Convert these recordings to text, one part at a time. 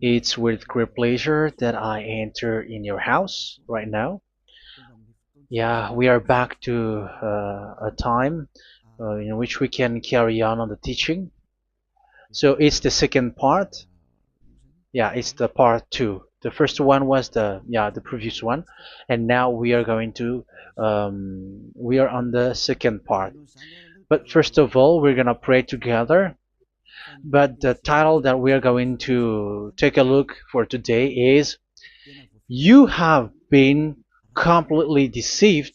It's with great pleasure that I enter in your house right now. Yeah, we are back to a time in which we can carry on the teaching. So it's the second part. Yeah, it's the part two. The first one was the previous one, and now we are going to we are on the second part. But first of all, we're gonna pray together. But the title that we are going to take a look for today is "You have been completely deceived,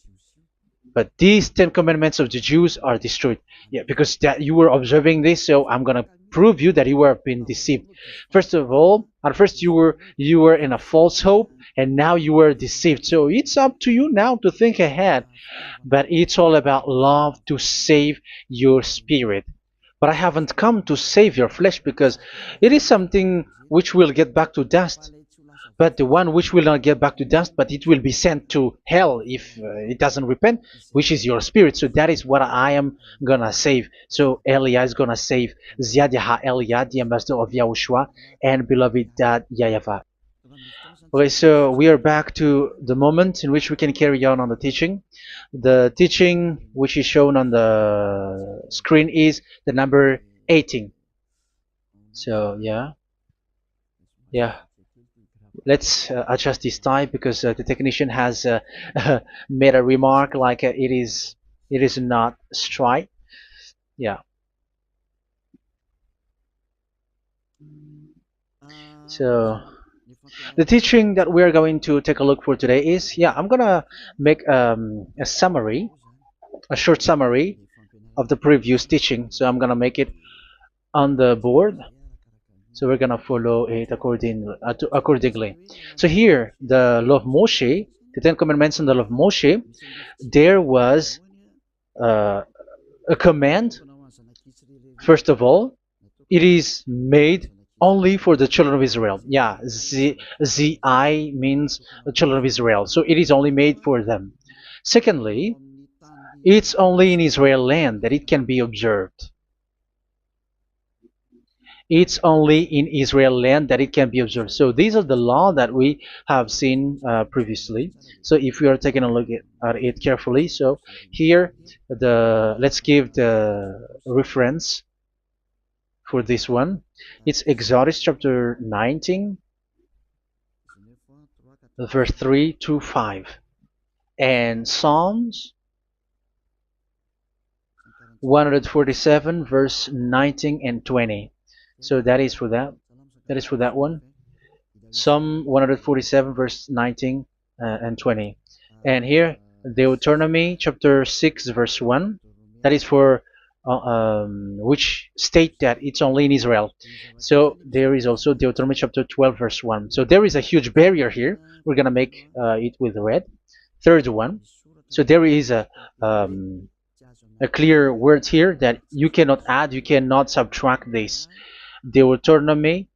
but these Ten Commandments of the Jews are destroyed." Yeah, because that you were observing this, so I'm gonna prove you that you were being deceived. First of all, at first you were in a false hope, and now you were deceived. So it's up to you now to think ahead. But it's all about love to save your spirit. But I haven't come to save your flesh because it is something which will get back to dust. But the one which will not get back to dust, but it will be sent to hell if it doesn't repent, which is your spirit. So that is what I am gonna save. So Elia is gonna save Ziadiha Elia, the ambassador of Yahushua, and beloved dad YAHVAH. Okay, so we are back to the moment in which we can carry on the teaching. The teaching which is shown on the screen is the number 18. So yeah, let's adjust this time because the technician has made a remark like it is not straight. Yeah. So the teaching that we're going to take a look for today is, I'm gonna make a summary, a short summary of the previous teaching. So I'm gonna make it on the board. So we're gonna follow it accordingly. So here, the law of Moshe, the Ten Commandments and the law of Moshe, there was uh, a command. First of all, it is made only for the children of Israel. Yeah, Z-I means the children of Israel. So it is only made for them. Secondly, it's only in Israel land that it can be observed. It's only in Israel land that it can be observed. So these are the law that we have seen previously. So if we are taking a look at it carefully, so here let's give the reference for this one. It's Exodus chapter 19, verse 3 to 5, and Psalms 147, verse 19 and 20. So that is for that. That is for that one. Psalm 147, verse 19 and 20. And here, Deuteronomy chapter 6, verse 1. That is for which state that it's only in Israel. So there is also Deuteronomy chapter 12, verse 1. So there is a huge barrier here. We're going to make it with red. Third one. So there is a clear word here that you cannot add, you cannot subtract this. Deuteronomy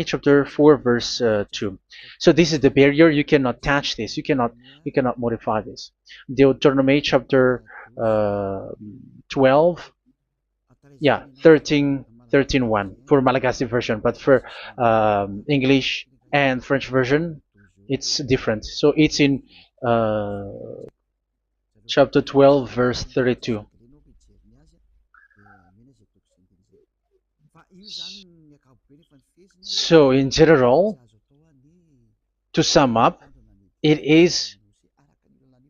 chapter 4, verse 2. So this is the barrier. You cannot touch this. You cannot modify this. Deuteronomy chapter 12, 13:1 for Malagasy version, but for English and French version, it's different. So it's in chapter 12, verse 32. So in general, to sum up, it is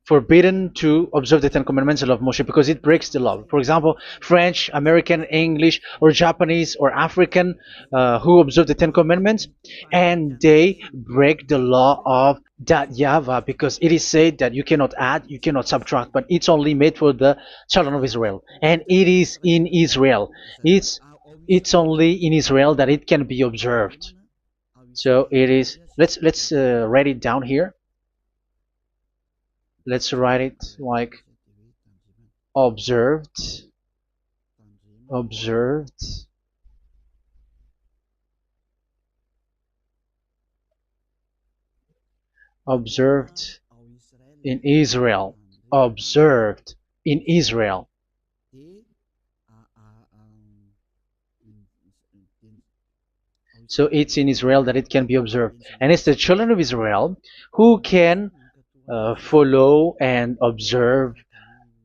forbidden to observe the Ten Commandments of Moshe because it breaks the law. For example, French, American, English, or Japanese or African who observe the Ten Commandments and they break the law of that YAHVAH because it is said that you cannot add, you cannot subtract, but it's only made for the children of Israel, and it is in Israel. It's only in Israel that it can be observed. So it is. Let's write it down here. Let's write it like observed, observed, observed in Israel, observed in Israel. So it's in Israel that it can be observed. And it's the children of Israel who can follow and observe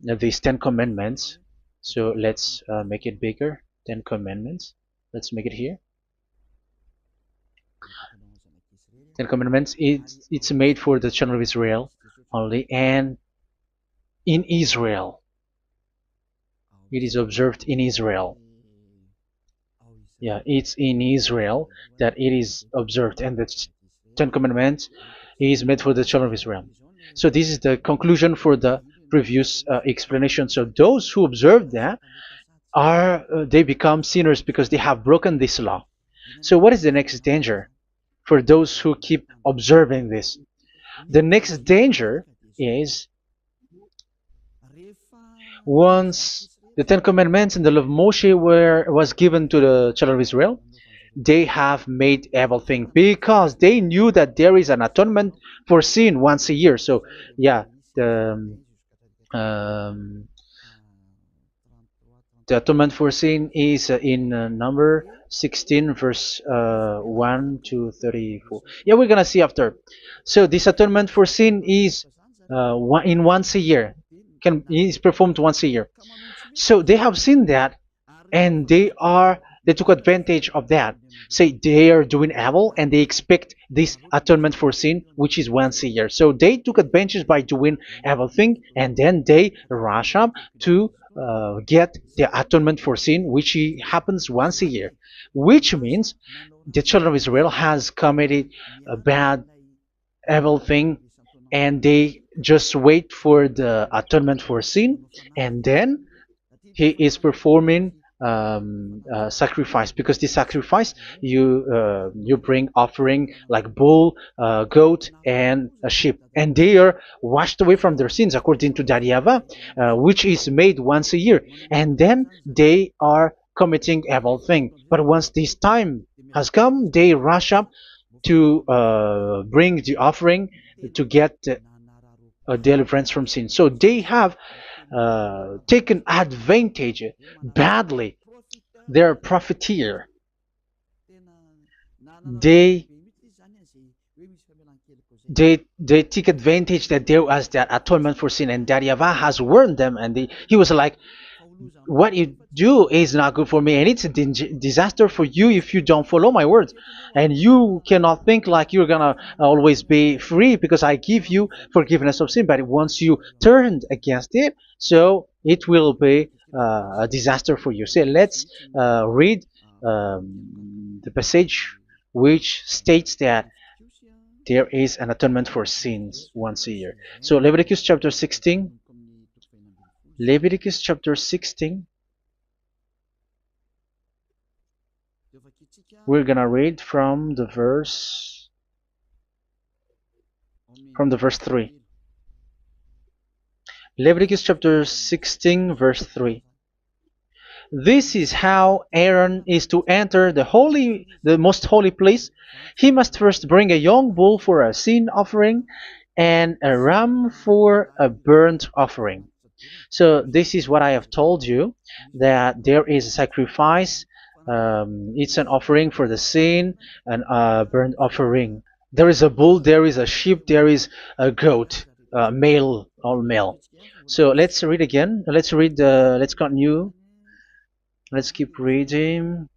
these 10 commandments. So let's make it bigger. 10 commandments. Let's make it here. 10 commandments. It's made for the children of Israel only, and in Israel. It is observed in Israel. Yeah, it's in Israel that it is observed, and the 10 commandments is made for the children of Israel. So this is the conclusion for the previous explanation. So those who observe that are they become sinners because they have broken this law. So what is the next danger for those who keep observing this? The next danger is once the Ten Commandments and the law of Moshe was given to the children of Israel, they have made everything because they knew that there is an atonement for sin once a year. So yeah, um, the atonement for sin is in number 16 verse 1 to 34. Yeah, we're gonna see after. So this atonement for sin is once a year, is performed once a year. So they have seen that, and they took advantage of that. Say they are doing evil and they expect this atonement for sin, which is once a year. So they took advantage by doing evil thing, and then they rush up to get the atonement for sin, which happens once a year, which means the children of Israel has committed a bad evil thing, and they just wait for the atonement for sin, and then he is performing sacrifice, because the sacrifice you bring offering like bull, goat, and a sheep, and they are washed away from their sins according to that YAHVAH, which is made once a year, and then they are committing evil thing. But once this time has come, they rush up to bring the offering to get deliverance from sin. So they have taken advantage badly. They're a profiteer. They they take advantage that there was that atonement for sin, and that YAHVAH has warned them, and he was like, what you do is not good for me, and it's a disaster for you if you don't follow my words, and you cannot think like you're gonna always be free because I give you forgiveness of sin, but once you turned against it, so it will be a disaster for you. So let's read the passage which states that there is an atonement for sins once a year. So Leviticus chapter 16. Leviticus chapter 16. We're gonna read from the verse 3. Leviticus chapter 16 verse 3. This is how Aaron is to enter the most holy place. He must first bring a young bull for a sin offering and a ram for a burnt offering. So this is what I have told you, that there is a sacrifice. It's an offering for the sin, and a burnt offering. There is a bull, there is a sheep, there is a goat, male, all male. So let's read again. Let's continue. Let's keep reading.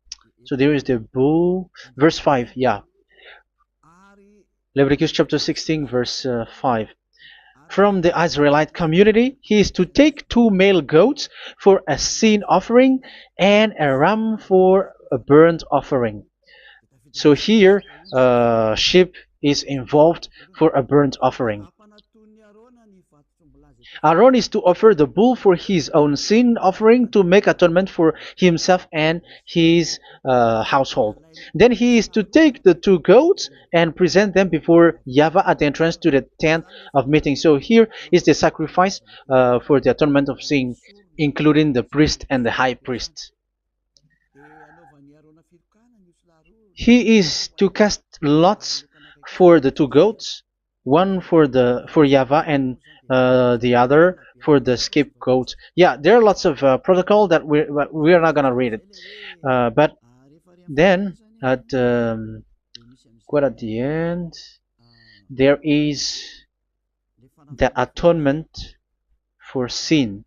So there is the bull, verse 5. Yeah, Leviticus chapter 16 verse 5. From the Israelite community, he is to take 2 male goats for a sin offering and a ram for a burnt offering. So here, sheep is involved for a burnt offering. Aaron is to offer the bull for his own sin offering to make atonement for himself and his household. Then he is to take the 2 goats and present them before YAHVAH at the entrance to the tent of meeting. So here is the sacrifice for the atonement of sin, including the priest and the high priest. He is to cast lots for the 2 goats, one for YAHVAH and the other for the scapegoat. Yeah, there are lots of protocol that we are not gonna read it, but then at quite at the end, there is the atonement for sin.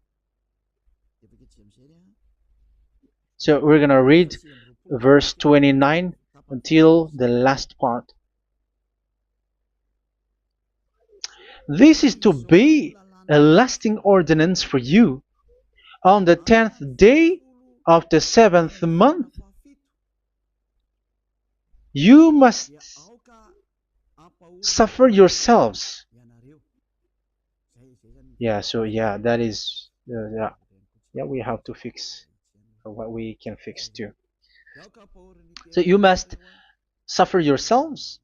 So we're gonna read verse 29 until the last part. This is to be a lasting ordinance for you. On the 10th day of the 7th month, you must suffer yourselves. Yeah, so yeah, that is, yeah, we have to fix what we can fix too. So you must suffer yourselves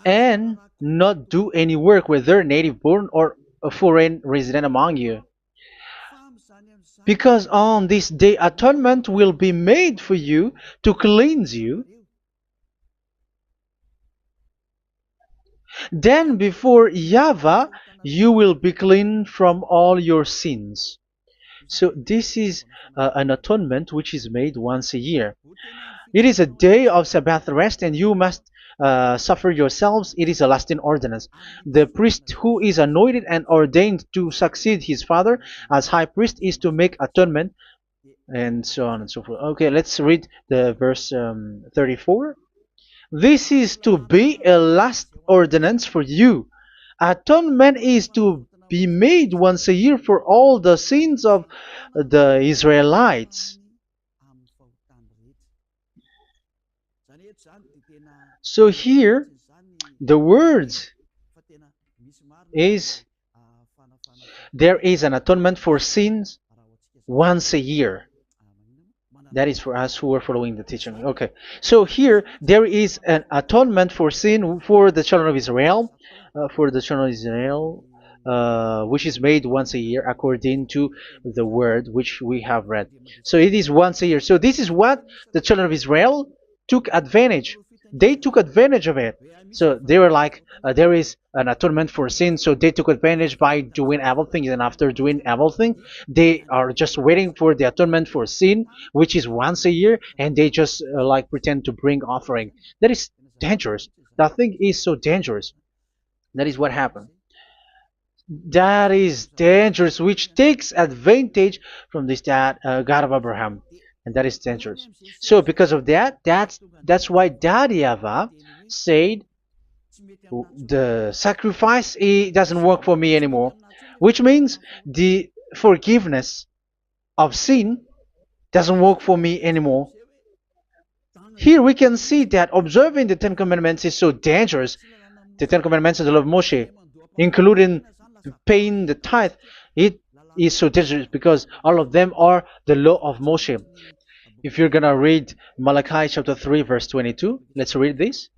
and not do any work, whether native born or a foreign resident among you. Because on this day atonement will be made for you to cleanse you. Then before YAHVAH you will be clean from all your sins. So this is an atonement which is made once a year. It is a day of Sabbath rest, and you must suffer yourselves. It is a lasting ordinance. The priest who is anointed and ordained to succeed his father as high priest is to make atonement, and so on and so forth. Okay, let's read the verse 34. This is to be a last ordinance for you. Atonement is to be made once a year for all the sins of the Israelites. So here, the words is there is an atonement for sins once a year. That is for us who are following the teaching. Okay, so here there is an atonement for sin for the children of Israel, which is made once a year according to the word which we have read. So it is once a year. So this is what the children of Israel took advantage. They took advantage of it. So they were like, there is an atonement for sin, so they took advantage by doing evil things, and after doing evil things, they are just waiting for the atonement for sin, which is once a year, and they just like pretend to bring offering. That is dangerous. That thing is so dangerous. That is what happened. That is dangerous, which takes advantage from this God of Abraham, and that is dangerous. So because of that, that's why YAHVAH said the sacrifice, it doesn't work for me anymore, which means the forgiveness of sin doesn't work for me anymore. Here we can see that observing the Ten Commandments is so dangerous. The Ten Commandments and the law of Moshe, including paying the tithe, it is so dangerous because all of them are the law of Moshe. If you're gonna read Malachi chapter 3 verse 22, let's read this.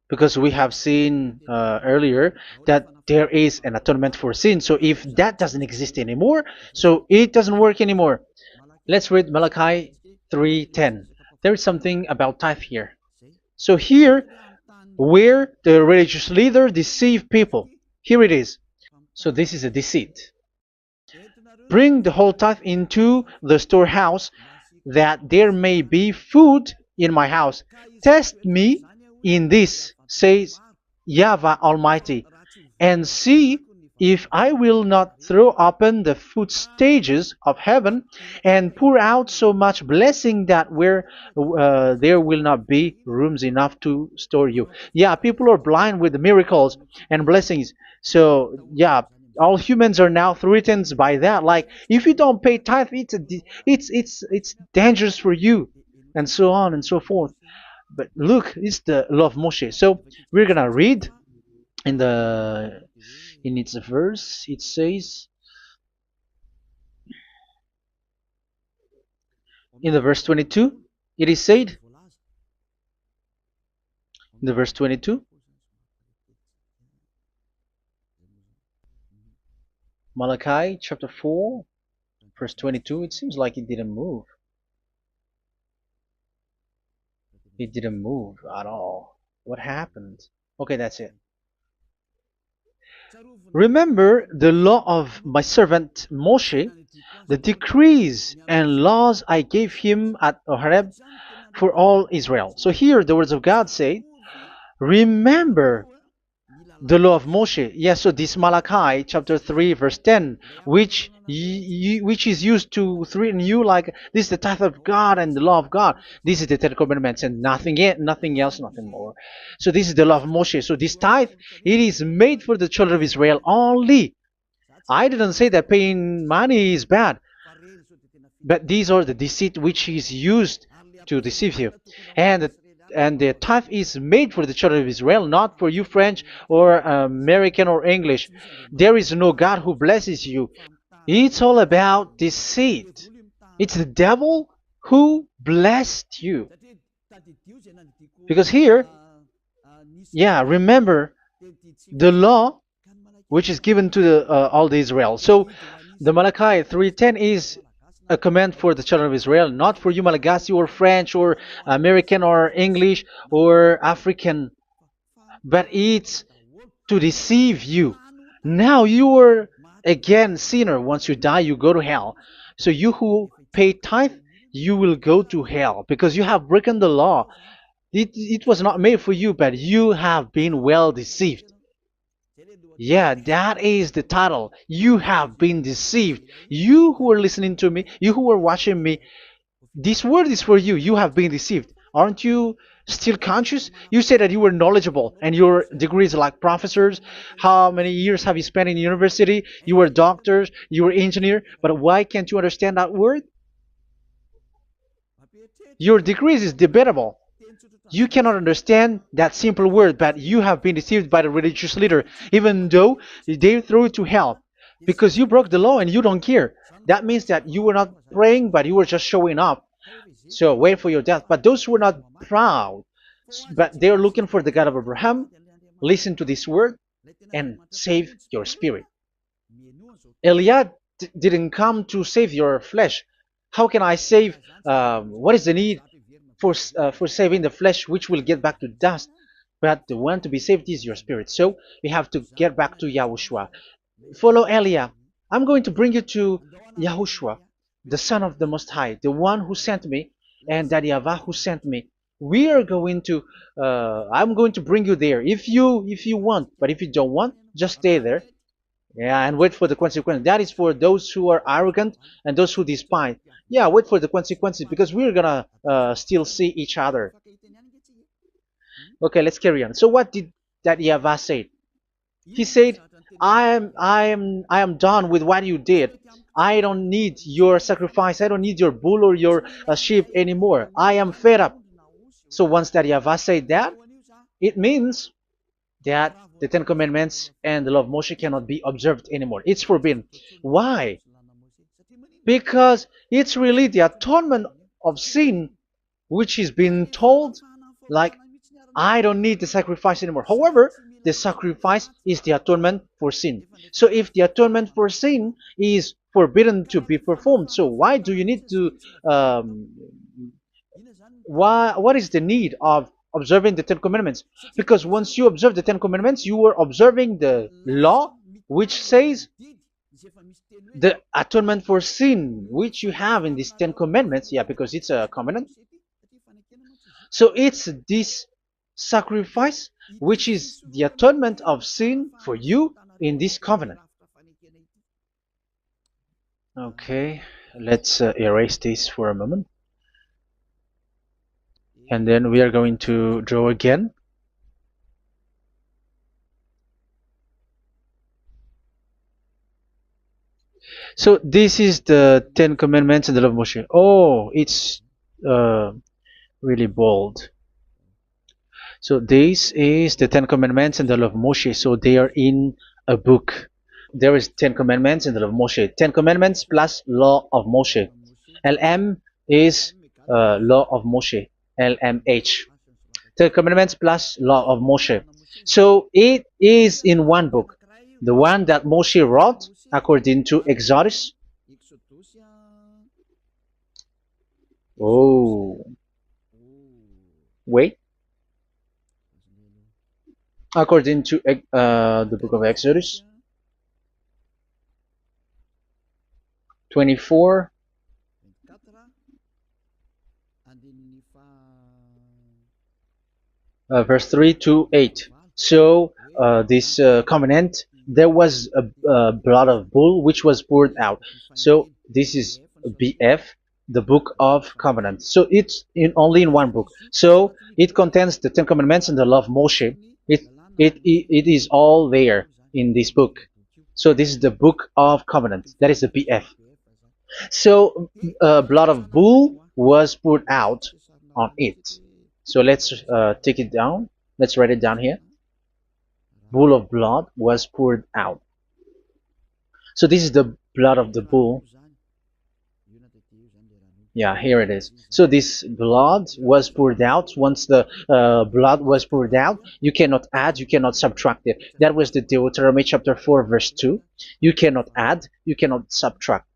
Because we have seen earlier that there is an atonement for sin. So if that doesn't exist anymore, so it doesn't work anymore. Let's read Malachi 3:10. There is something about tithe here. So here, where the religious leader deceive people, here it is. So this is a deceit. Bring the whole tithe into the storehouse, that there may be food in my house. Test me in this, says YAHVAH Almighty, and see if I will not throw open the food stages of heaven and pour out so much blessing that where there will not be rooms enough to store you. Yeah, people are blind with the miracles and blessings. So yeah, all humans are now threatened by that. Like, if you don't pay tithe, it's dangerous for you, and so on and so forth. But look, it's the law of Moshe. So we're gonna read in its verse. It says in the verse 22. It is said in the verse 22. Malachi chapter 4 verse 22. It seems like it didn't move. It didn't move at all. What happened? Okay, that's it. Remember the law of my servant Moshe, the decrees and laws I gave him at Horeb for all Israel. So here the words of God say, remember the law of Moshe. Yes, so this Malachi chapter 3 verse 10, which is used to threaten you like this is the tithe of God and the law of God. This is the Ten Commandments and nothing yet, nothing else, nothing more. So this is the law of Moshe. So this tithe, it is made for the children of Israel only. I didn't say that paying money is bad, but these are the deceit which is used to deceive you. And the tithe is made for the children of Israel, not for you French or American or English. There is no God who blesses you. It's all about deceit. It's the devil who blessed you. Because here, yeah, remember the law which is given to all the Israel. So the Malachi 3:10 is a command for the children of Israel, not for you Malagasy or French or American or English or African, but it's to deceive you. Now you are again sinner. Once you die, you go to hell. So you who pay tithe, you will go to hell because you have broken the law. It was not made for you, but you have been well deceived. Yeah, that is the title. You have been deceived. You who are listening to me, you who are watching me, this word is for you. You have been deceived. Aren't you still conscious? You say that you were knowledgeable and your degrees like professors. How many years have you spent in university? You were doctors, you were engineer, but why can't you understand that word? Your degrees is debatable. You cannot understand that simple word, but you have been deceived by the religious leader, even though they throw you to hell because you broke the law and you don't care. That means that you were not praying, but you were just showing up. So wait for your death. But those who are not proud, but they are looking for the God of Abraham, listen to this word and save your spirit. Eliad didn't come to save your flesh. How can I save? What is the need for saving the flesh, which will get back to dust? But the one to be saved is your spirit. So we have to get back to YAHOSHUAH. Follow Eliah. I'm going to bring you to YAHOSHUAH, the Son of the Most High, the one who sent me, and that YAHVAH who sent me. We are going to. I'm going to bring you there if you want, but if you don't want, just stay there. Yeah, and wait for the consequences. That is for those who are arrogant and those who despise. Yeah, wait for the consequences because we're gonna still see each other. Okay, let's carry on. So what did that YAHVAH say? He said, I am done with what you did. I don't need your sacrifice. I don't need your bull or your sheep anymore. I am fed up. So once that YAHVAH said that, it means that the Ten Commandments and the law of Moshe cannot be observed anymore. It's forbidden. Why? Because it's really the atonement of sin which is being told, like, I don't need the sacrifice anymore. However, the sacrifice is the atonement for sin. So if the atonement for sin is forbidden to be performed, so why do you need to what is the need of observing the Ten Commandments? Because once you observe the Ten Commandments, you are observing the law which says the atonement for sin which you have in these Ten Commandments. Yeah, because it's a covenant. So it's this sacrifice which is the atonement of sin for you in this covenant. Okay, let's erase this for a moment. And then we are going to draw again. So this is the Ten Commandments and the law of Moshe. Oh, it's really bold. So this is the Ten Commandments and the law of Moshe. So they are in a book. There is Ten Commandments and the law of Moshe. Ten Commandments plus law of Moshe. LM is law of Moshe. LMH. Ten Commandments plus law of Moshe. So it is in one book. The one that Moshe wrote according to Exodus. Oh, wait. According to the book of Exodus. 24, verse 3 to 8. So this covenant, there was a blood of bull which was poured out. So this is BF, the book of covenant. So it's only in one book. So it contains the Ten Commandments and the law of Moshe. It is all there in this book. So this is the book of covenant. That is the BF. So blood of bull was poured out on it. So let's take it down. Let's write it down here. Bull of blood was poured out. So this is the blood of the bull. Yeah, here it is. So this blood was poured out. Once the blood was poured out, you cannot add, you cannot subtract it. That was the Deuteronomy chapter 4, verse 2. You cannot add, you cannot subtract.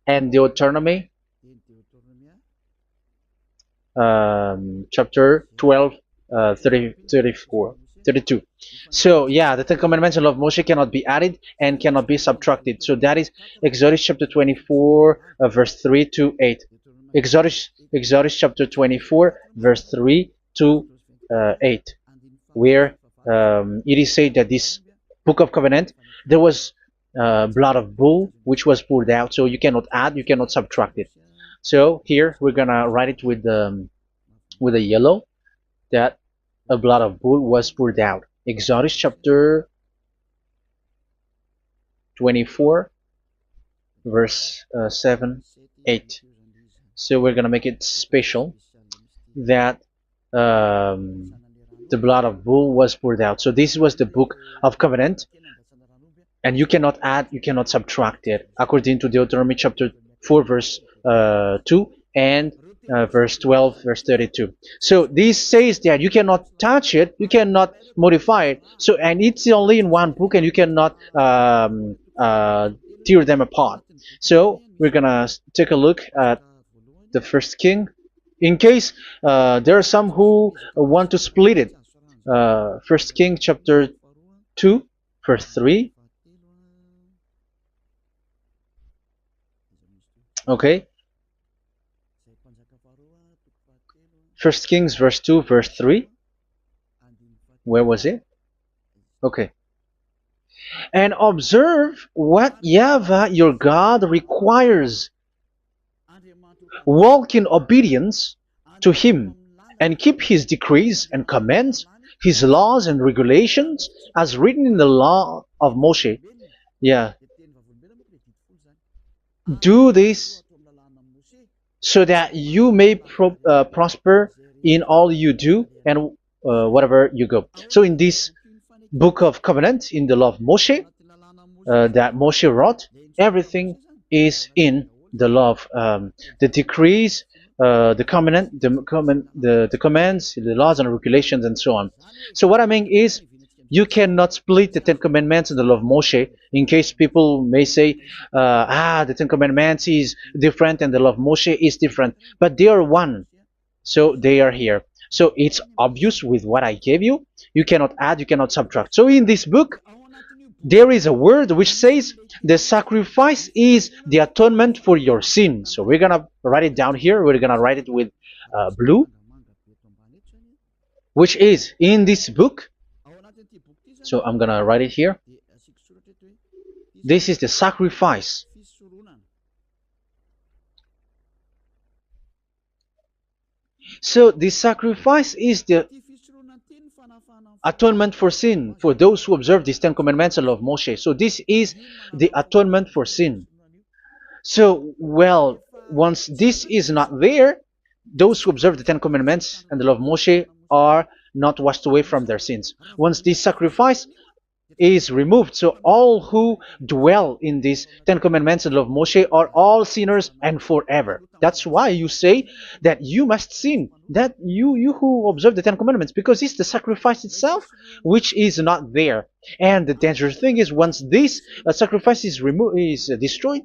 And Deuteronomy chapter 12, 32. So yeah, the Ten Commandments and law of Moshe cannot be added and cannot be subtracted. So that is Exodus chapter 24, verse 3 to 8. Exodus chapter 24, verse 3 to 8, where it is said that this book of covenant, there was blood of bull which was poured out. So you cannot add, you cannot subtract it. So here we're gonna write it with a yellow, that a blood of bull was poured out. Exodus chapter 24, verse 7, 8. So we're gonna make it special that the blood of bull was poured out. So this was the book of covenant, and you cannot add, you cannot subtract it, according to Deuteronomy chapter 4, verse 2 and verse 12, verse 32. So this says that you cannot touch it, you cannot modify it. So, and it's only in one book, and you cannot tear them apart. So we're gonna take a look at the first king, in case there are some who want to split it. First King chapter 2, verse 3. Okay. First Kings verse 2, verse 3. Where was it? Okay. And observe what YAHVAH your God requires. Walk in obedience to Him, and keep His decrees and commands, His laws and regulations, as written in the law of Moshe. Yeah. Do this so that you may prosper in all you do and whatever you go. So in this book of covenant, in the law of Moshe, that Moshe wrote, everything is in the law of the decrees, the covenant, the commands, the laws and regulations, and so on. So what I mean is, you cannot split the Ten Commandments and the law of Moshe, in case people may say, the Ten Commandments is different and the law of Moshe is different, but they are one. So they are here. So it's obvious with what I gave you. You cannot add, you cannot subtract. So in this book, there is a word which says the sacrifice is the atonement for your sin. So we're gonna write it down here. We're gonna write it with blue, which is in this book. So I'm gonna write it here. This is the sacrifice. So the sacrifice is the atonement for sin, for those who observe these Ten Commandments and law of Moshe. So this is the atonement for sin. So, well, once this is not there, those who observe the Ten Commandments and the law of Moshe are not washed away from their sins. Once this sacrifice is removed, so all who dwell in these Ten Commandments and law of Moshe are all sinners and forever. That's why you say that you must sin, that you who observe the Ten Commandments, because it's the sacrifice itself which is not there. And the dangerous thing is, once this sacrifice is removed, is destroyed,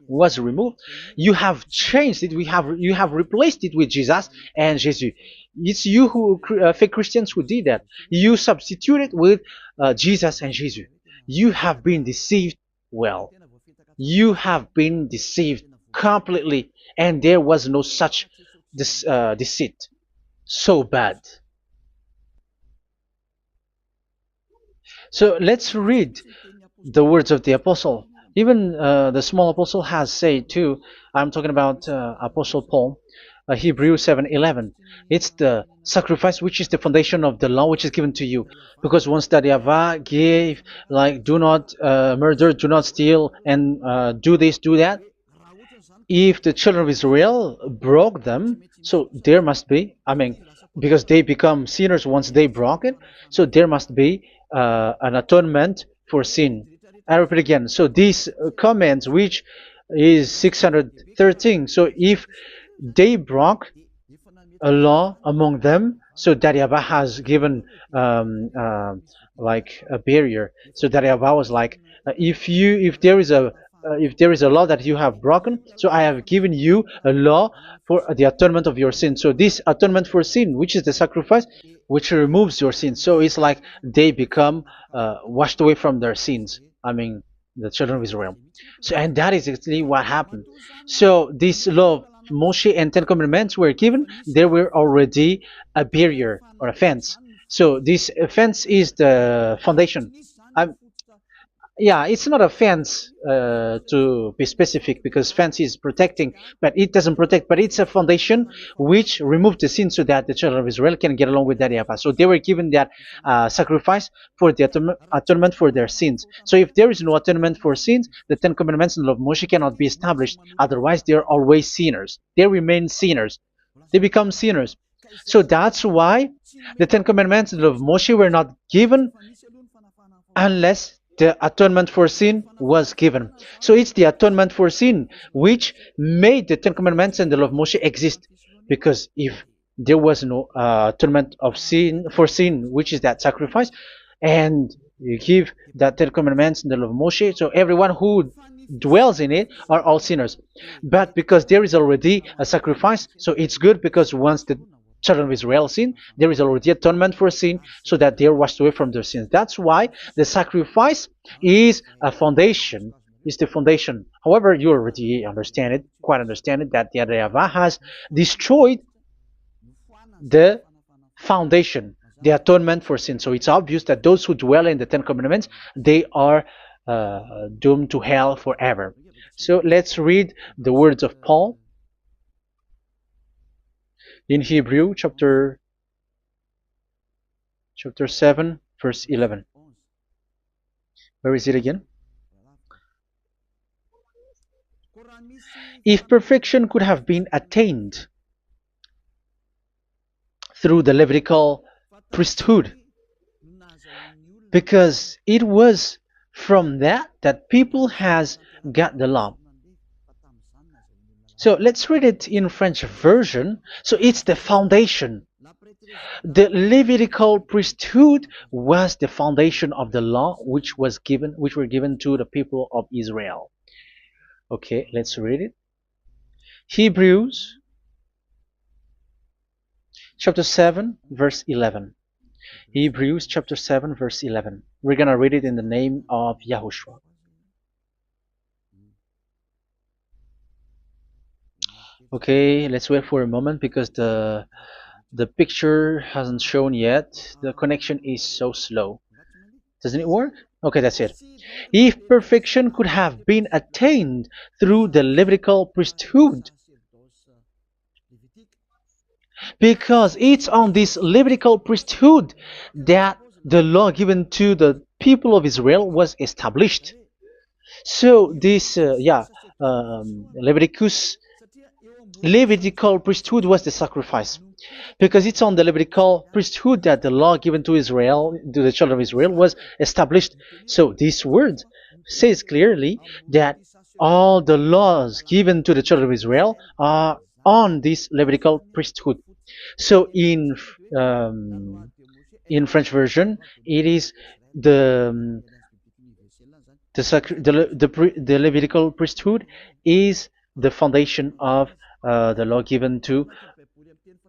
was removed, you have changed it. You have replaced it with Jesus and Jesus. It's you who fake Christians who did that. You substituted with Jesus and Jesus. You have been deceived well. You have been deceived completely, and there was no such deceit. So bad. So let's read the words of the apostle. Even the small apostle has said too. I'm talking about Apostle Paul, Hebrews 7:11. It's the sacrifice which is the foundation of the law which is given to you. Because once that YAHVAH gave, like, do not murder, do not steal, and do this, do that. If the children of Israel broke them, so there must be, I mean, because they become sinners once they broke it, so there must be an atonement for sin. I repeat again. So these comments, which is 613, so if they broke a law among them, so that YAHVAH has given like a barrier. So that YAHVAH was like, if there is a law that you have broken, so I have given you a law for the atonement of your sin. So this atonement for sin, which is the sacrifice, which removes your sins. So it's like they become washed away from their sins. I mean, the children of Israel. So, and that is exactly what happened. So this law of Moshe and Ten Commandments were given. There were already a barrier or a fence. So this fence is the foundation. I, yeah, it's not a fence to be specific, because fence is protecting, but it doesn't protect. But it's a foundation which removed the sin so that the children of Israel can get along with that YAHVAH. So they were given that sacrifice for the atonement for their sins. So if there is no atonement for sins, the Ten Commandments and the law of Moshe cannot be established. Otherwise, they are always sinners. They remain sinners. They become sinners. So that's why the Ten Commandments and the law of Moshe were not given unless the atonement for sin was given. So it's the atonement for sin which made the Ten Commandments and the law of Moshe exist. Because if there was no atonement of sin for sin, which is that sacrifice, and you give that Ten Commandments and the law of Moshe, so everyone who dwells in it are all sinners. But because there is already a sacrifice, so it's good, because once the children of Israel sin, there is already atonement for sin, so that they are washed away from their sins. That's why the sacrifice is a foundation, is the foundation. However, you already understand it, quite understand it, that the YAHVAH has destroyed the foundation, the atonement for sin. So it's obvious that those who dwell in the Ten Commandments, they are doomed to hell forever. So let's read the words of Paul in Hebrew chapter 7 verse 11. Where is it again? If perfection could have been attained through the Levitical priesthood, because it was from that people has got the law. So let's read it in French version. So it's the foundation. The Levitical priesthood was the foundation of the law which were given to the people of Israel. Okay, let's read it. Hebrews chapter 7 verse 11. Hebrews chapter 7 verse 11. We're gonna read it in the name of YAHOSHUAH. Okay, let's wait for a moment, because the picture hasn't shown yet. The connection is so slow. Doesn't it work? Okay, that's it. If perfection could have been attained through the Levitical priesthood, because it's on this Levitical priesthood that the law given to the people of Israel was established. So this Levitical priesthood was the sacrifice, because it's on the Levitical priesthood that the law given to Israel, to the children of Israel, was established. So this word says clearly that all the laws given to the children of Israel are on this Levitical priesthood. So in French version, it is the Levitical priesthood is the foundation of the law given to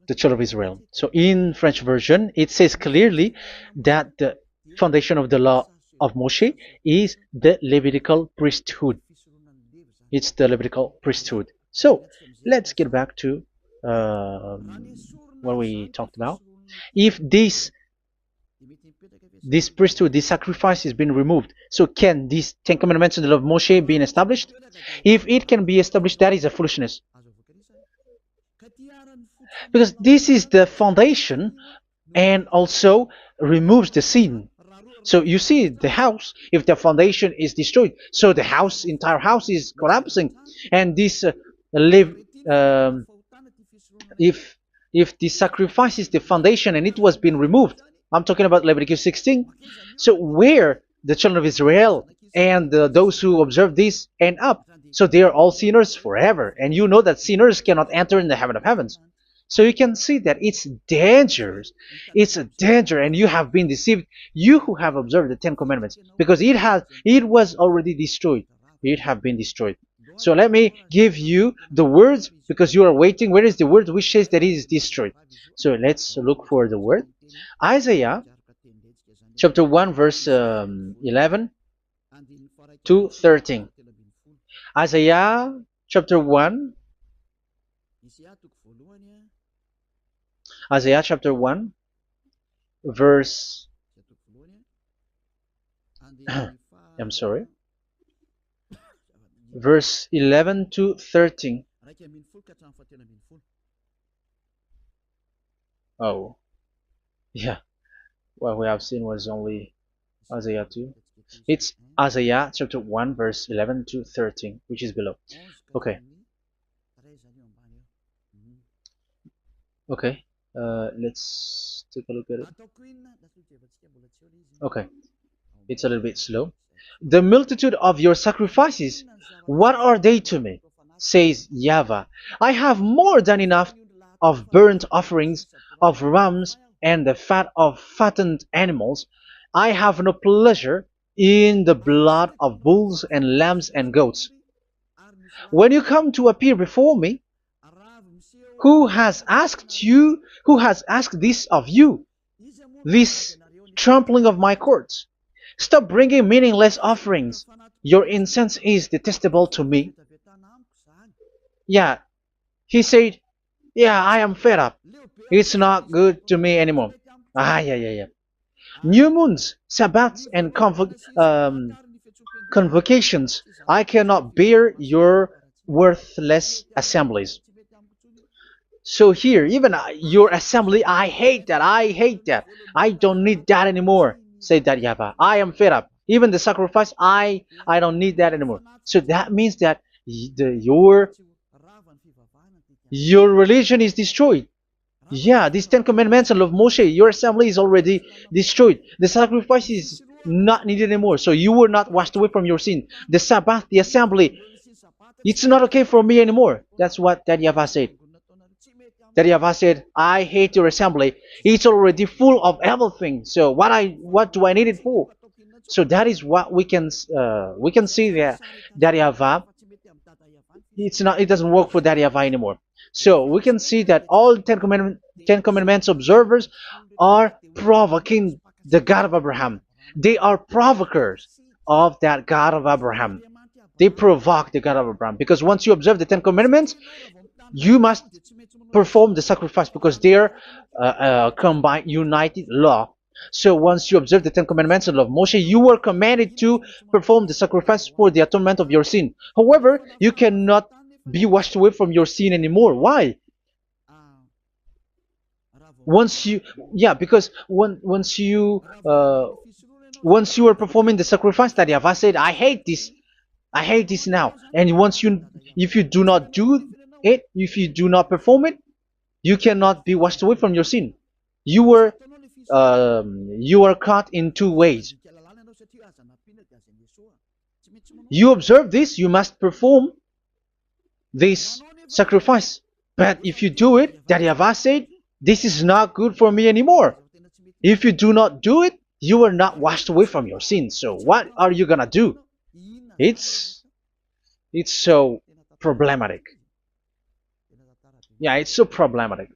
the children of Israel. So in French version, it says clearly that the foundation of the law of Moshe is the Levitical priesthood. It's the Levitical priesthood. So let's get back to what we talked about. If this priesthood, this sacrifice is being removed, so can these Ten Commandments and the law of Moshe being established? If it can be established, that is a foolishness. Because this is the foundation and also removes the sin. So you see the house, if the foundation is destroyed, so the house, entire house is collapsing, and this live if the sacrifice is the foundation and it was being removed, I'm talking about Leviticus 16. So where the children of Israel and those who observe this end up, so they are all sinners forever, and you know that sinners cannot enter in the heaven of heavens. So you can see that it's dangerous. It's a danger, and you have been deceived. You who have observed the Ten Commandments, because it was already destroyed. It have been destroyed. So let me give you the words, because you are waiting. Where is the word which says that it is destroyed? So let's look for the word. Isaiah chapter 1 verse 11 to 13. Isaiah chapter 1. Isaiah chapter 1 verse I'm sorry, verse 11 to 13. Oh, yeah. What we have seen was only Isaiah 2. It's Isaiah chapter 1 verse 11 to 13, which is below. Okay. Okay. Let's take a look at it. Okay. It's a little bit slow. The multitude of your sacrifices, what are they to me? Says YAHVAH. I have more than enough of burnt offerings, of rams, and the fat of fattened animals. I have no pleasure in the blood of bulls and lambs and goats. When you come to appear before me, who has asked this of you, this trampling of my courts? Stop bringing meaningless offerings. Your incense is detestable to me. Yeah, he said, yeah, I am fed up. It's not good to me anymore. Yeah. New moons, Sabbaths, and convocations. I cannot bear your worthless assemblies. So here, even your assembly, I hate that. I hate that. I don't need that anymore. Say that, YAHVAH. I am fed up. Even the sacrifice, I don't need that anymore. So that means that your religion is destroyed. Yeah, these Ten Commandments and of Moshe, your assembly is already destroyed. The sacrifice is not needed anymore. So you were not washed away from your sin. The Sabbath, the assembly, it's not okay for me anymore. That's what that YAHVAH said. That YAHVAH said, I hate your assembly. It's already full of everything. So what do I need it for? So that is what we can see there. That YAHVAH, it doesn't work for that YAHVAH anymore. So we can see that all Ten Commandments observers are provoking the God of Abraham. They are provokers of that God of Abraham. They provoke the God of Abraham, because once you observe the Ten Commandments, you must perform the sacrifice, because they are combined, united law. So once you observe the Ten Commandments and love Moshe, you were commanded to perform the sacrifice for the atonement of your sin. However, you cannot be washed away from your sin anymore. Why? Because once you are performing the sacrifice, that YAHVAH said, I hate this now. And if you do not do it, if you do not perform it, you cannot be washed away from your sin. You are caught in two ways. You observe this, you must perform this sacrifice. But if you do it, that YAHVAH said, this is not good for me anymore. If you do not do it, you are not washed away from your sin. So what are you gonna do? It's so problematic. Yeah, it's so problematic.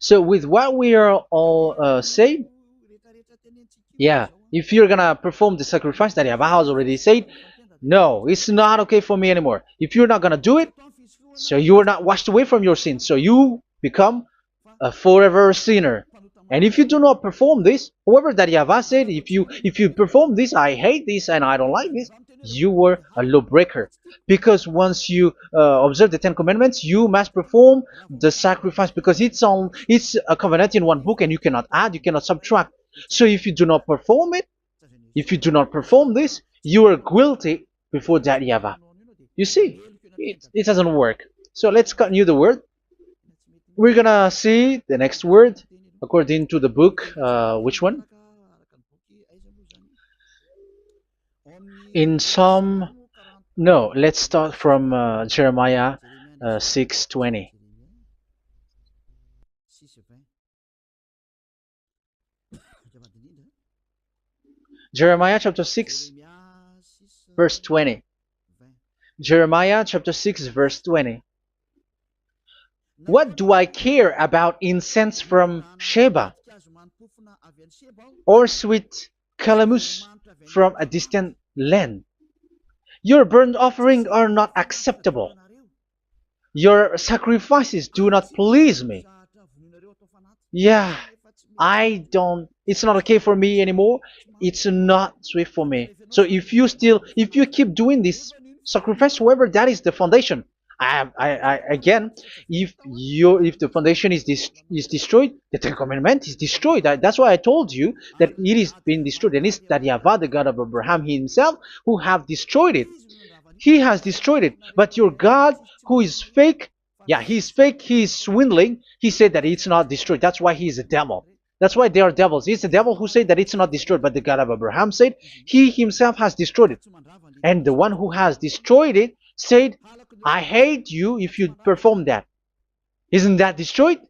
So with what we are all saying, yeah, if you're gonna perform the sacrifice that YAHVAH has already said, no, it's not okay for me anymore. If you're not gonna do it, so you are not washed away from your sins, so you become a forever sinner. And if you do not perform this, whoever that YAHVAH said, if you perform this, I hate this and I don't like this, you were a lawbreaker. Because once you observe the Ten Commandments, you must perform the sacrifice, because it's a covenant in one book, and you cannot add, you cannot subtract. So if you do not perform it, if you do not perform this, you are guilty before that YAHVAH. You see, it doesn't work. So let's continue the word. We're gonna see the next word according to the book. Which one? In Psalm. No, let's start from Jeremiah 6:20. Jeremiah chapter 6, verse 20. Jeremiah chapter 6, verse 20. What do I care about incense from Sheba, or sweet calamus from a distant land? Your burnt offerings are not acceptable. Your sacrifices do not please me. Yeah, it's not okay for me anymore. It's not sweet for me. So if you keep doing this sacrifice, however, that is the foundation. Again, if the foundation is destroyed, the Ten Commandment is destroyed. That's why I told you that it is being destroyed, and it's that YAHVAH, the God of Abraham himself, who have destroyed it. He has destroyed it. But your God, who is fake, yeah, he's fake, he's swindling. He said that it's not destroyed. That's why he is a devil. That's why they are devils. It's the devil who said that it's not destroyed, but the God of Abraham said he himself has destroyed it. And the one who has destroyed it said, I hate you if you perform that. Isn't that destroyed?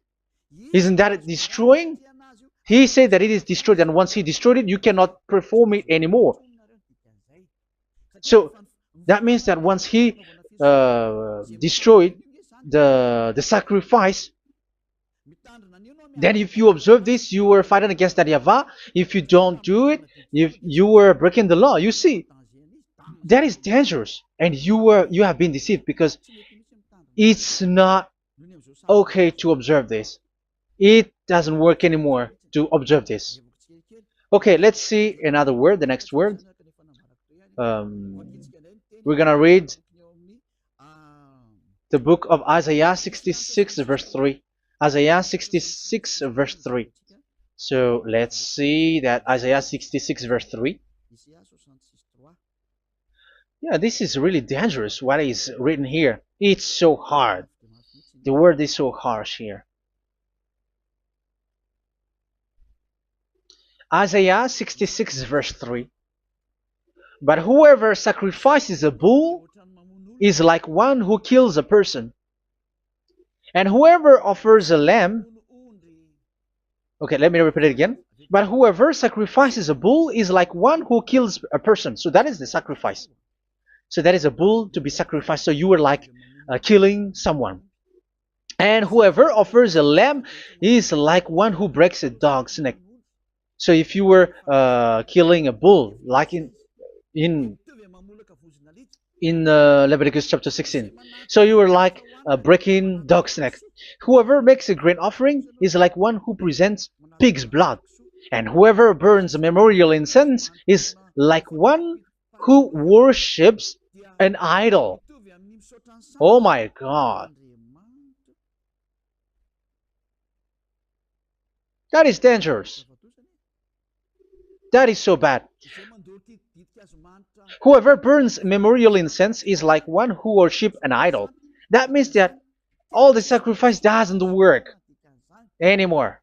Isn't that destroying? He said that it is destroyed, and once he destroyed it, you cannot perform it anymore. So that means that once he destroyed the sacrifice, then if you observe this, you were fighting against that YAHVAH. If you don't do it, if you were breaking the law, you see, that is dangerous, and you have been deceived, because it's not okay to observe this. It doesn't work anymore to observe this. Okay, let's see another word, the next word. We're gonna read the book of Isaiah 66 verse 3. Isaiah 66 verse 3. So let's see that Isaiah 66 verse 3. Yeah, this is really dangerous what is written here. It's so hard. The word is so harsh here. Isaiah 66 verse 3. But whoever sacrifices a bull is like one who kills a person. And whoever offers a lamb... Okay, let me repeat it again. But whoever sacrifices a bull is like one who kills a person. So that is the sacrifice. So that is a bull to be sacrificed. So you were like killing someone. And whoever offers a lamb is like one who breaks a dog's neck. So if you were killing a bull, like in Leviticus chapter 16, so you were like breaking dog's neck. Whoever makes a grain offering is like one who presents pig's blood. And whoever burns a memorial incense is like one who worships an idol. Oh my God. That is dangerous. That is so bad. Whoever burns memorial incense is like one who worships an idol. That means that all the sacrifice doesn't work anymore.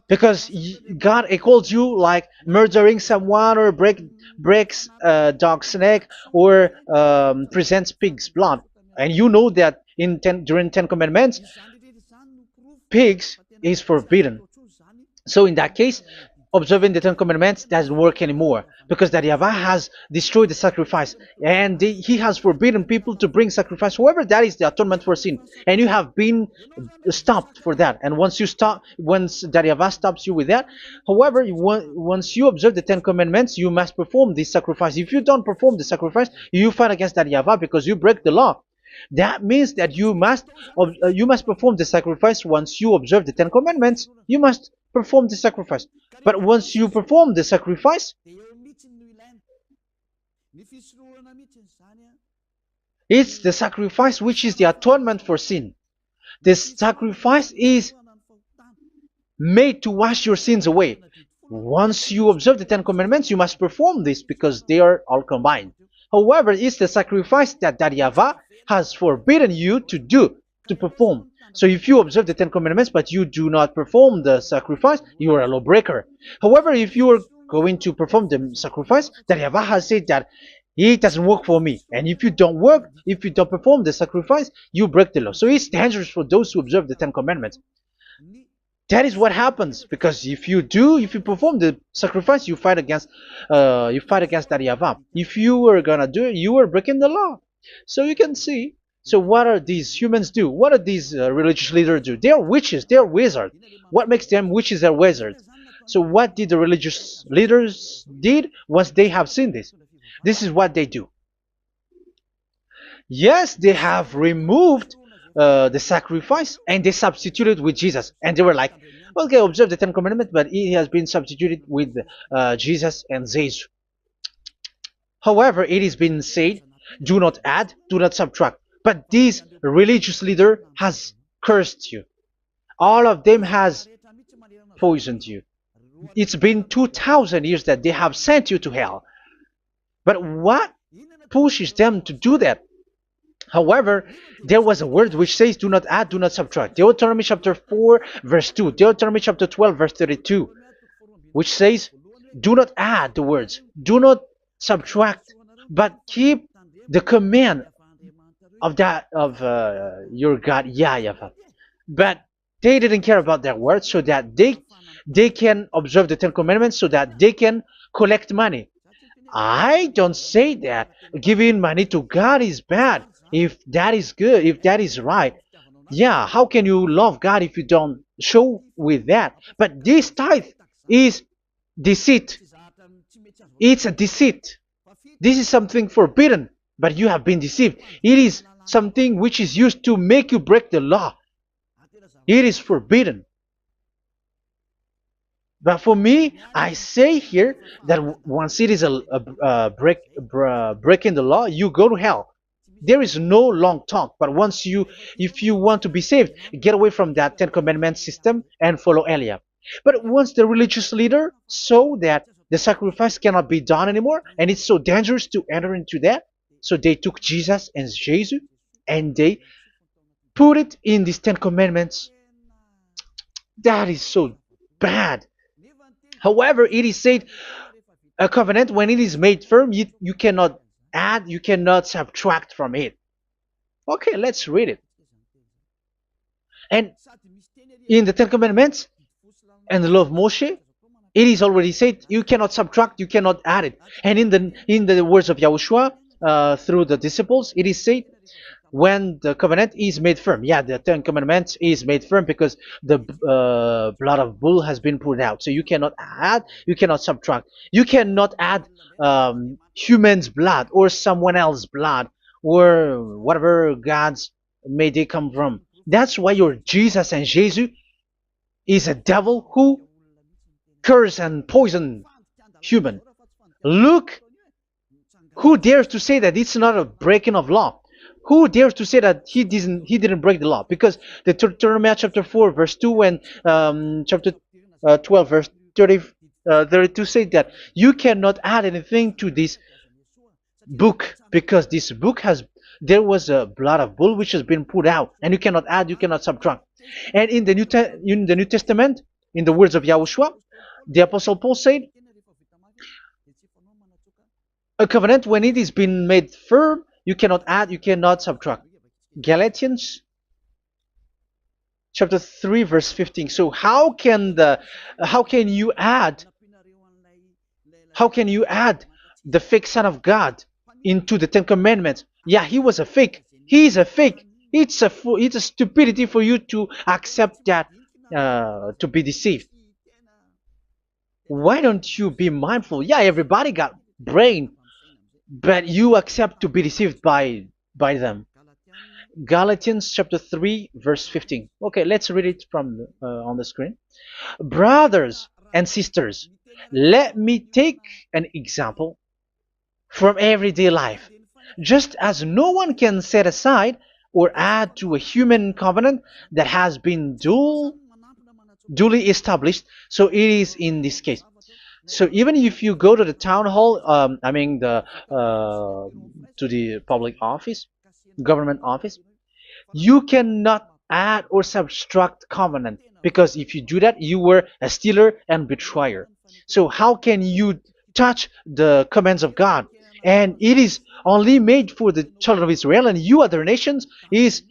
Because God calls you like murdering someone, or breaks a dog's neck, or presents pig's blood. And you know that during 10 Commandments, pigs is forbidden. So in that case, observing the Ten Commandments doesn't work anymore because that Yahweh has destroyed the sacrifice and he has forbidden people to bring sacrifice. However, that is the atonement for sin, and you have been stopped for that. And once you stop, once that Yahweh stops you with that, however, once you observe the Ten Commandments, you must perform this sacrifice. If you don't perform the sacrifice, you fight against that Yahweh because you break the law. That means that you must perform the sacrifice. Once you observe the Ten Commandments, you must perform the sacrifice. But once you perform the sacrifice, it's the sacrifice which is the atonement for sin. This sacrifice is made to wash your sins away. Once you observe the Ten Commandments, you must perform this because they are all combined. However, it's the sacrifice that Yahweh has forbidden you to do, to perform. So if you observe the Ten Commandments but you do not perform the sacrifice, you are a lawbreaker. However, if you are going to perform the sacrifice, that Yahweh has said that it doesn't work for me. And if you don't perform the sacrifice, you break the law. So it's dangerous for those who observe the Ten Commandments. That is what happens, because if you perform the sacrifice, you fight against that Yahweh. If you were gonna do it, you are breaking the law. So you can see. So what are these humans do? What are these religious leaders do? They are witches. They are wizards. What makes them witches and wizards? So what did the religious leaders did once they have seen this? This is what they do. Yes, they have removed the sacrifice and they substituted with Jesus, and they were like, okay, observe the Ten Commandments, but it has been substituted with Jesus and Jesus. However, it has been said, do not add, do not subtract. But this religious leader has cursed you. All of them has poisoned you. It's been 2,000 years that they have sent you to hell. But what pushes them to do that? However, there was a word which says, do not add, do not subtract. Deuteronomy chapter 4, verse 2. Deuteronomy chapter 12, verse 32. Which says, do not add the words, do not subtract, but keep the command of your God, YAHVAH. But they didn't care about that word, so that they can observe the Ten Commandments, so that they can collect money. I don't say that giving money to God is bad. If that is good, if that is right, yeah, how can you love God if you don't show with that? But this tithe is deceit. It's a deceit. This is something forbidden, but you have been deceived. It is something which is used to make you break the law. It is forbidden. But for me, I say here that once it is breaking the law, you go to hell. There is no long talk. But if you want to be saved, get away from that Ten Commandments system and follow Eliab. But once the religious leader saw that the sacrifice cannot be done anymore, and it's so dangerous to enter into that, so they took Jesus and Jesus and they put it in these Ten Commandments. That is so bad. However, it is said, a covenant, when it is made firm, you cannot add, you cannot subtract from it. Okay, let's read it. And in the Ten Commandments and the law of Moshe, it is already said, you cannot subtract, you cannot add it. And in the words of YAHOSHUAH, through the disciples, it is said, when the covenant is made firm. Yeah, the Ten Commandments is made firm because the blood of bull has been poured out. So you cannot add, you cannot subtract. You cannot add human's blood or someone else's blood or whatever gods may they come from. That's why your Jesus and Jesus is a devil who curse and poison human. Look, who dares to say that it's not a breaking of law? Who dares to say that he didn't break the law? Because the Deuteronomy chapter 4 verse 2 and chapter 12 verse 32 say that you cannot add anything to this book, because this book there was a blood of bull which has been put out, and you cannot add, you cannot subtract. And in the New Testament, in the words of YAHOSHUAH, the Apostle Paul said, a covenant, when it is been made firm, you cannot add, you cannot subtract. Galatians chapter 3 verse 15. So how can you add How can you add the fake Son of God into the Ten Commandments? Yeah, he was a fake. He is a fake. It's a stupidity for you to accept that, to be deceived. Why don't you be mindful? Yeah, everybody got brain, but you accept to be deceived by them. Galatians chapter 3 verse 15. Okay, let's read it from on the screen. Brothers and sisters, let me take an example from everyday life. Just as no one can set aside or add to a human covenant that has been duly established, so it is in this case. So even if you go to the town hall, I mean to the public office, government office, you cannot add or subtract covenant, because if you do that, you were a stealer and betrayer. So how can you touch the commands of God? And it is only made for the children of Israel, and you other nations is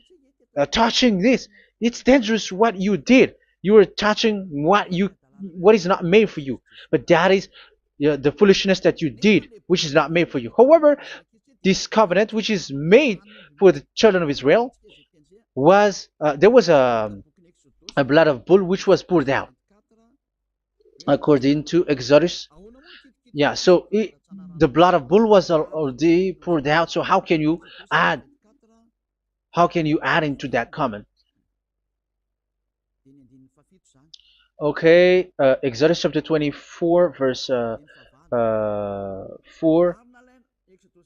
touching this. It's dangerous what you did. You are touching what is not made for you. But that is the foolishness that you did, which is not made for you. However, this covenant, which is made for the children of Israel, was there was a blood of bull which was poured out according to Exodus. Yeah, so the blood of bull was already poured out. So add how can you add into that comment? Okay, Exodus chapter 24 verse 4,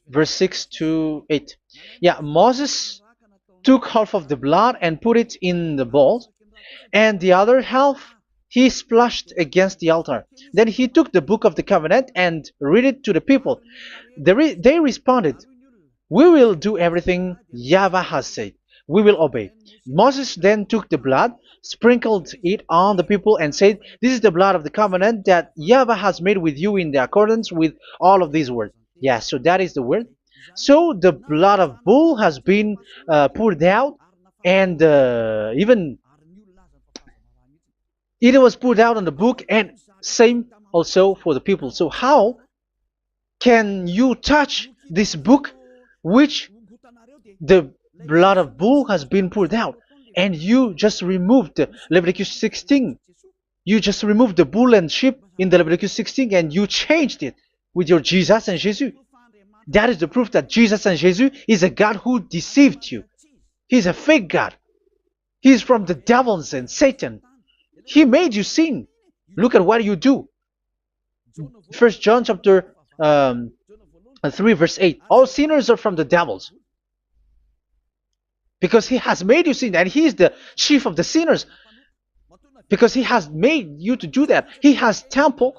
verse 6 to 8. Yeah, Moses took half of the blood and put it in the bowl, and the other half he splashed against the altar. Then he took the book of the covenant and read it to the people. They responded, "We will do everything YAHVAH has said. We will obey." Moses then took the blood, sprinkled it on the people, and said, "This is the blood of the covenant that YAHVAH has made with you in the accordance with all of these words." Yeah, so that is the word. So the blood of bull has been poured out, and even it was poured out on the book, and same also for the people. So how can you touch this book which the blood of bull has been poured out, and you just removed Leviticus 16? You just removed the bull and sheep in the Leviticus 16, and you changed it with your Jesus and Jesus. That is the proof that Jesus and Jesus is a God who deceived you. He's a fake God. He's from the devils and Satan. He made you sin. Look at what you do. First John chapter 3 verse 8. All sinners are from the devils, because he has made you sin, and he is the chief of the sinners, because he has made you to do that. He has trampled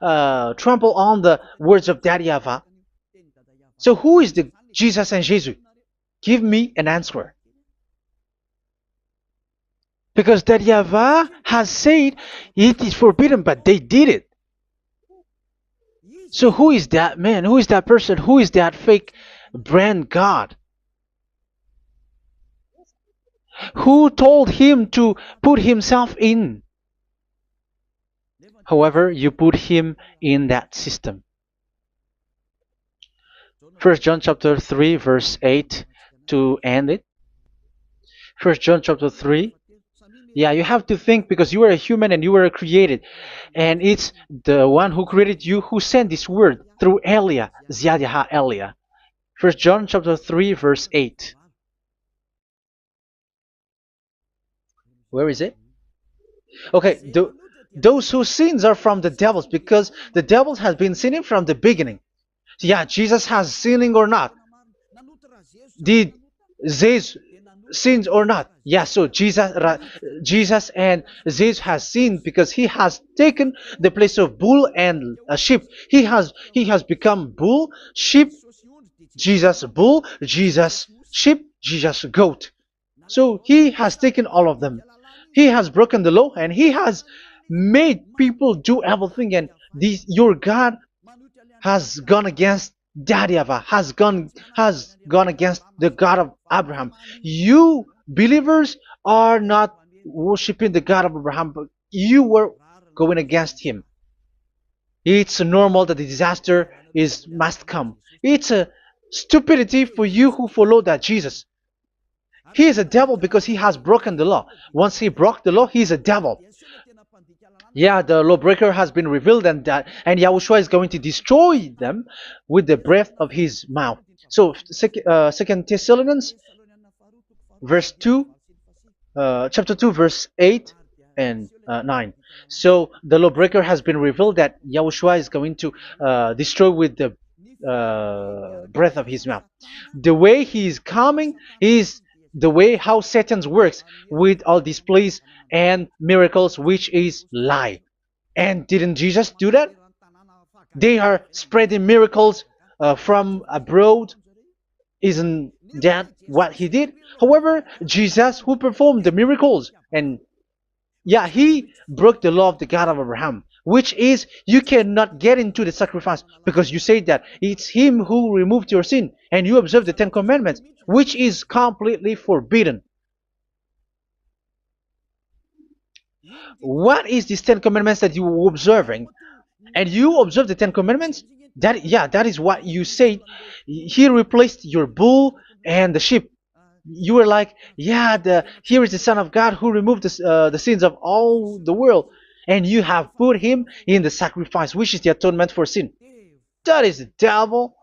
on the words of Daddy Yahvah. So who is the Jesus and Jesus? Give me an answer. Because Daddy Yahvah has said it is forbidden, but they did it. So who is that man? Who is that person? Who is that fake brand God? Who told him to put himself in? However, you put him in that system. First John chapter 3 verse 8 to end it. First John chapter 3. Yeah, you have to think, because you are a human and you were created. And it's the one who created you who sent this word through Elia, Ziadiha Elia. First John chapter 3 verse 8. Where is it? Okay, those whose sins are from the devils, because the devil has been sinning from the beginning. Yeah, Jesus has sinning or not? Did Zeus sins or not? Yeah, so Jesus and Zeus has sinned, because he has taken the place of bull and a sheep. He has become bull, sheep, Jesus bull, Jesus sheep, Jesus goat. So he has taken all of them. He has broken the law, and he has made people do everything. And your God has gone against Daddy Yahvah, has gone against the God of Abraham. You believers are not worshiping the God of Abraham, but you were going against him. It's normal that the disaster is must come. It's a stupidity for you who follow that Jesus. He is a devil because he has broken the law. Once he broke the law, he is a devil. Yeah, the lawbreaker has been revealed, and Yahushua is going to destroy them with the breath of his mouth. So, Second Thessalonians, verse 2, chapter 2, verse 8 and 9. So the lawbreaker has been revealed that Yahushua is going to destroy with the breath of his mouth. The way he is coming is the way how Satan works with all displays and miracles, which is lie. And didn't Jesus do that? They are spreading miracles from abroad. Isn't that what he did? However, Jesus, who performed the miracles, and yeah, he broke the law of the God of Abraham, which is you cannot get into the sacrifice because you say that it's him who removed your sin and you observe the Ten Commandments, which is completely forbidden. What is these Ten Commandments that you were observing? And you observe the Ten Commandments? That is what you said. He replaced your bull and the sheep. You were like, yeah, here is the Son of God who removed the sins of all the world, and you have put him in the sacrifice, which is the atonement for sin. That is the devil,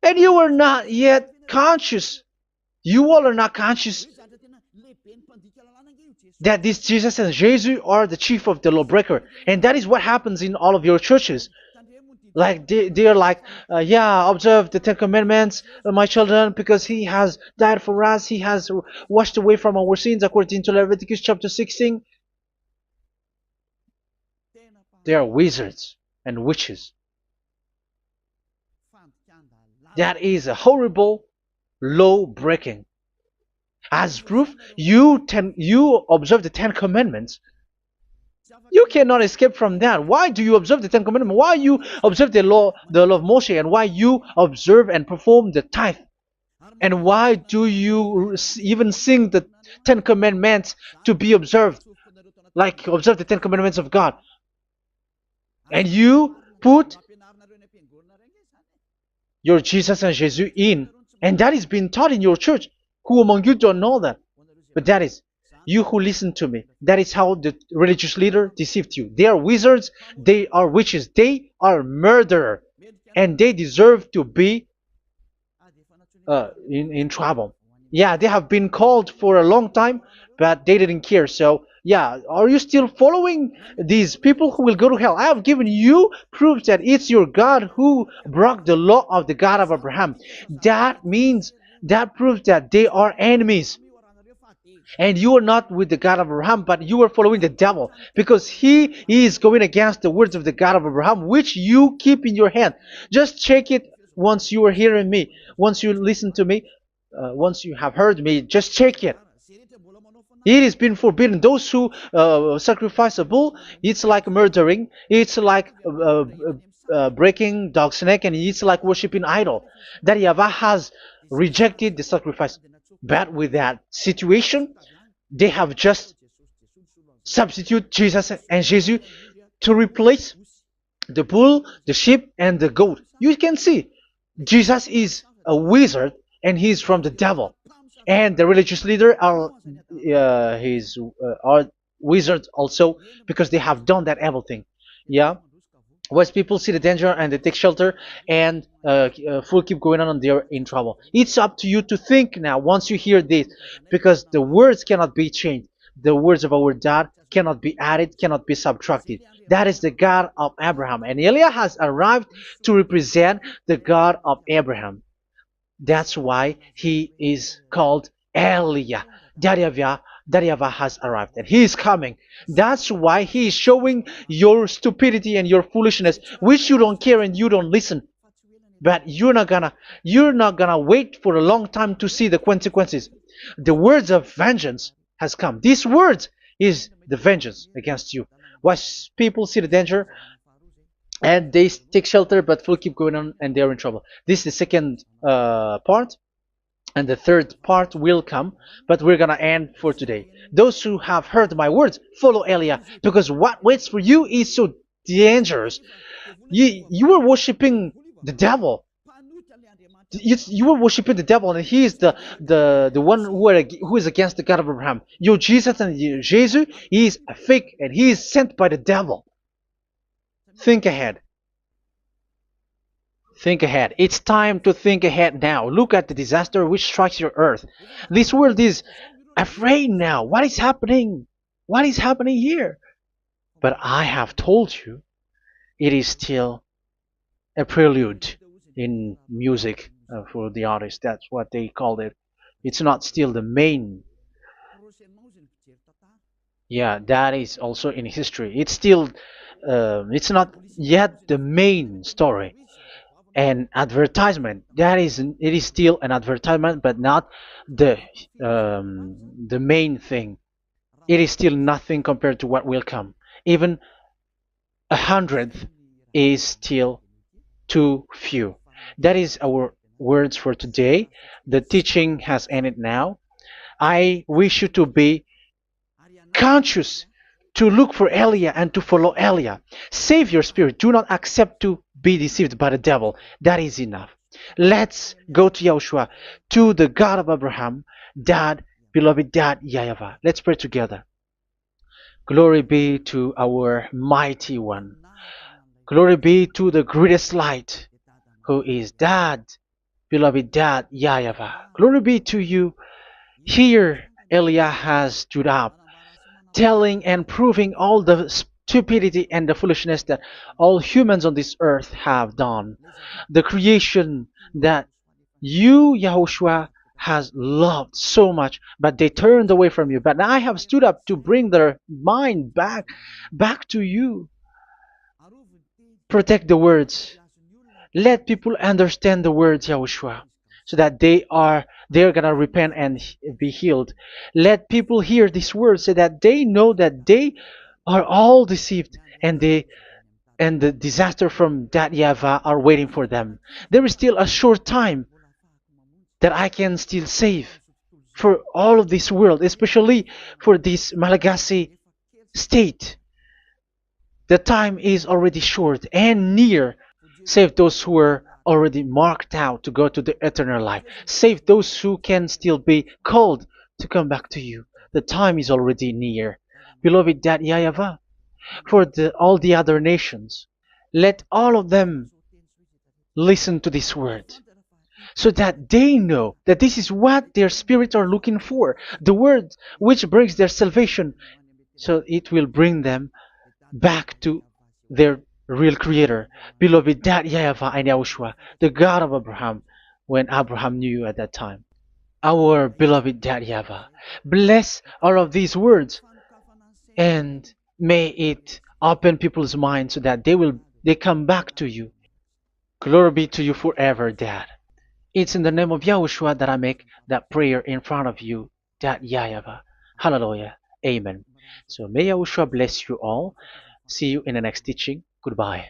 and you are not yet conscious. You all are not conscious that this Jesus and Jesus are the chief of the lawbreaker, and that is what happens in all of your churches. Like they are like, yeah, observe the Ten Commandments, my children, because he has died for us. He has washed away from our sins according to Leviticus chapter 16. They are wizards and witches. That is a horrible law breaking. As proof, you observe the Ten Commandments. You cannot escape from that. Why do you observe the Ten Commandments? Why you observe the law of Moshe, and why you observe and perform the tithe? And why do you even sing the Ten Commandments to be observed? Like observe the Ten Commandments of God. And you put your Jesus and Jesus in. And that is being taught in your church. Who among you don't know that? But that is you who listen to me. That is how the religious leader deceived you. They are wizards. They are witches. They are murderers. And they deserve to be in trouble. Yeah, they have been called for a long time, but they didn't care. So, yeah, are you still following these people who will go to hell? I have given you proof that it's your God who broke the law of the God of Abraham. That proves that they are enemies. And you are not with the God of Abraham, but you are following the devil, because he is going against the words of the God of Abraham, which you keep in your hand. Just check it once you are hearing me, once you listen to me, once you have heard me, just check it. It has been forbidden. Those who sacrifice a bull, it's like murdering, it's like breaking dog's neck, and it's like worshiping idol. That YAHVAH has rejected the sacrifice. But with that situation, they have just substitute Jesus and Jesus to replace the bull, the sheep, and the goat. You can see Jesus is a wizard and he's from the devil, and the religious leader are wizards also, because they have done that evil thing. Yeah. Once people see the danger and they take shelter, and full keep going on, and they're in trouble. It's up to you to think now once you hear this, because the words cannot be changed. The words of our God cannot be added, cannot be subtracted. That is the God of Abraham, and Eliah has arrived to represent the God of Abraham. That's why he is called Eliah. YAHVAH has arrived, and he is coming. That's why he is showing your stupidity and your foolishness, which you don't care and you don't listen. But you're not gonna wait for a long time to see the consequences. The words of vengeance has come. These words is the vengeance against you. Once people see the danger and they take shelter, but will keep going on, and they're in trouble. This is the second part. And the third part will come, but we're gonna end for today. Those who have heard my words, follow Eliah, because what waits for you is so dangerous. You were worshiping the devil. You were worshiping the devil, and he is the one who is against the God of Abraham. Your Jesus and your Jesus, he is a fake, and he is sent by the devil. Think ahead. Think ahead. It's time to think ahead now. Look at the disaster which strikes your earth. This world is afraid now. What is happening? What is happening here? But I have told you, it is still a prelude in music for the artist. That's what they called it. It's not still the main. Yeah, that is also in history. It's still, it's not yet the main story. And advertisement, that is, it is still an advertisement, but not the the main thing. It is still nothing compared to what will come. Even a hundredth is still too few. That is our words for today. The teaching has ended now. I wish you to be conscious, to look for Elia and to follow Elia. Save your spirit. Do not accept to be deceived by the devil. That is enough. Let's go to Yahushua, to the God of Abraham, Dad, beloved Dad, YAHVAH. Let's pray together. Glory be to our mighty one. Glory be to the greatest light, who is Dad, beloved Dad, YAHVAH. Glory be to you. Here, Elia has stood up, telling and proving all the stupidity and the foolishness that all humans on this earth have done. The creation that you, Yahushua, has loved so much, but they turned away from you. But I have stood up to bring their mind back to you. Protect the words. Let people understand the words, Yahushua, so that they're gonna repent and be healed. Let people hear these words so that they know that they are all deceived, and the disaster from that YAHVAH are waiting for them. There is still a short time that I can still save for all of this world, especially for this Malagasy state. The time is already short and near. Save those who are already marked out to go to the eternal life. Save those who can still be called to come back to you. The time is already near. Beloved Dad YAHVAH, for all the other nations, let all of them listen to this word, so that they know that this is what their spirits are looking for, the word which brings their salvation, so it will bring them back to their real creator, beloved Dad YAHVAH and Yahushua, the God of Abraham, when Abraham knew you at that time. Our beloved Dad YAHVAH, bless all of these words, and may it open people's minds so that they come back to you. Glory be to you forever, Dad. It's in the name of Yahushua that I make that prayer in front of you, Dad YAHVAH. Hallelujah. Amen. So may Yahushua bless you all. See you in the next teaching. Goodbye.